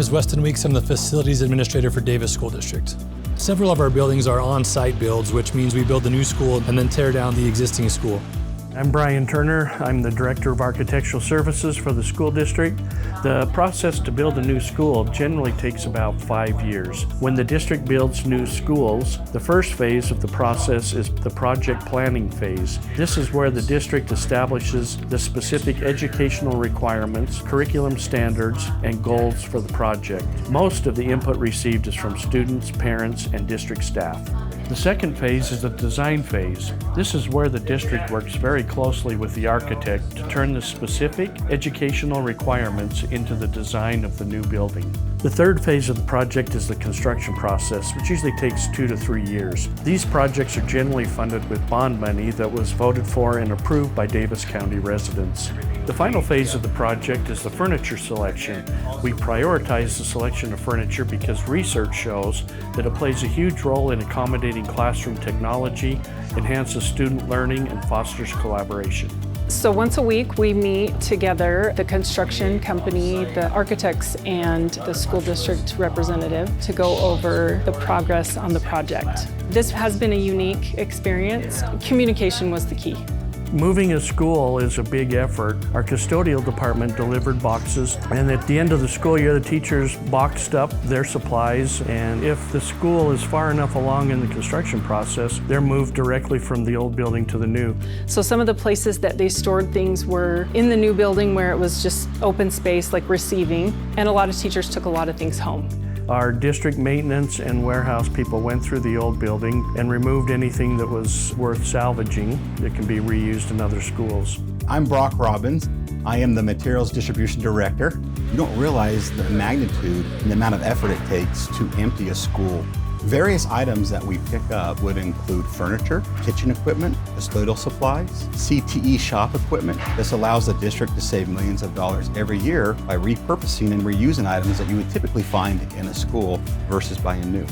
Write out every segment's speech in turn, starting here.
is Weston Weeks. I'm the Facilities Administrator for Davis School District. Several of our buildings are on-site builds, which means we build the new school and then tear down the existing school. I'm Brian Turner. I'm the Director of Architectural Services for the school district. The process to build a new school generally takes about 5 years. When the district builds new schools, the first phase of the process is the project planning phase. This is where the district establishes the specific educational requirements, curriculum standards, and goals for the project. Most of the input received is from students, parents, and district staff. The second phase is the design phase. This is where the district works very closely with the architect to turn the specific educational requirements into the design of the new building. The third phase of the project is the construction process, which usually takes 2 to 3 years. These projects are generally funded with bond money that was voted for and approved by Davis County residents. The final phase of the project is the furniture selection. We prioritize the selection of furniture because research shows that it plays a huge role in accommodating classroom technology, enhances student learning, and fosters collaboration. So once a week we meet together, the construction company, the architects, and the school district representative to go over the progress on the project. This has been a unique experience. Communication was the key. Moving a school is a big effort. Our custodial department delivered boxes, and at the end of the school year, the teachers boxed up their supplies, and if the school is far enough along in the construction process, they're moved directly from the old building to the new. So some of the places that they stored things were in the new building where it was just open space, like receiving, and a lot of teachers took a lot of things home. Our district maintenance and warehouse people went through the old building and removed anything that was worth salvaging that can be reused in other schools. I'm Brock Robbins. I am the Materials Distribution Director. You don't realize the magnitude and the amount of effort it takes to empty a school. Various items that we pick up would include furniture, kitchen equipment, custodial supplies, CTE shop equipment. This allows the district to save millions of dollars every year by repurposing and reusing items that you would typically find in a school versus buying new.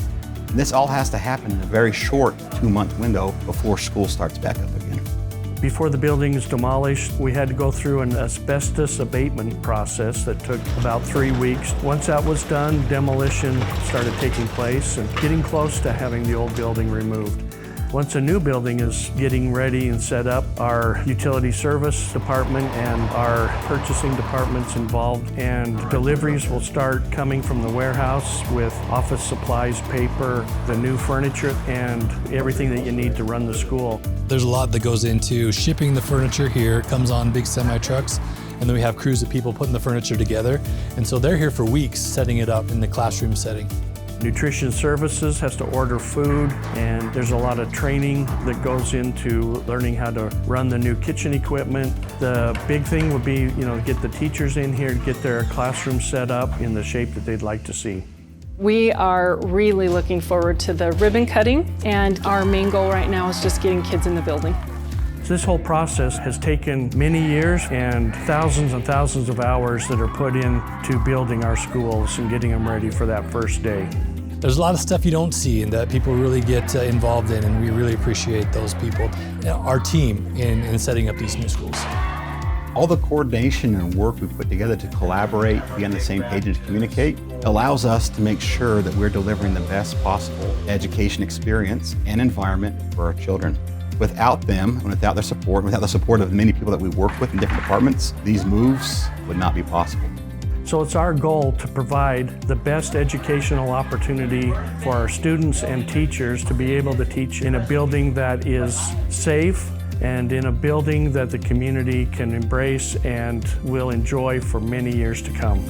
And this all has to happen in a very short 2-month window before school starts back up again. Before the building is demolished, we had to go through an asbestos abatement process that took about 3 weeks. Once that was done, demolition started taking place and getting close to having the old building removed. Once a new building is getting ready and set up, our utility service department and our purchasing departments involved, and deliveries will start coming from the warehouse with office supplies, paper, the new furniture, and everything that you need to run the school. There's a lot that goes into shipping the furniture here. It comes on big semi-trucks, and then we have crews of people putting the furniture together. And so they're here for weeks setting it up in the classroom setting. Nutrition Services has to order food, and there's a lot of training that goes into learning how to run the new kitchen equipment. The big thing would be, get the teachers in here to get their classroom set up in the shape that they'd like to see. We are really looking forward to the ribbon cutting, and our main goal right now is just getting kids in the building. This whole process has taken many years and thousands of hours that are put into building our schools and getting them ready for that first day. There's a lot of stuff you don't see and that people really get involved in, and we really appreciate those people, our team, in setting up these new schools. All the coordination and work we put together to collaborate, be on the same page and to communicate, allows us to make sure that we're delivering the best possible education experience and environment for our children. Without them, and without their support, without the support of many people that we work with in different departments, these moves would not be possible. So it's our goal to provide the best educational opportunity for our students and teachers to be able to teach in a building that is safe and in a building that the community can embrace and will enjoy for many years to come.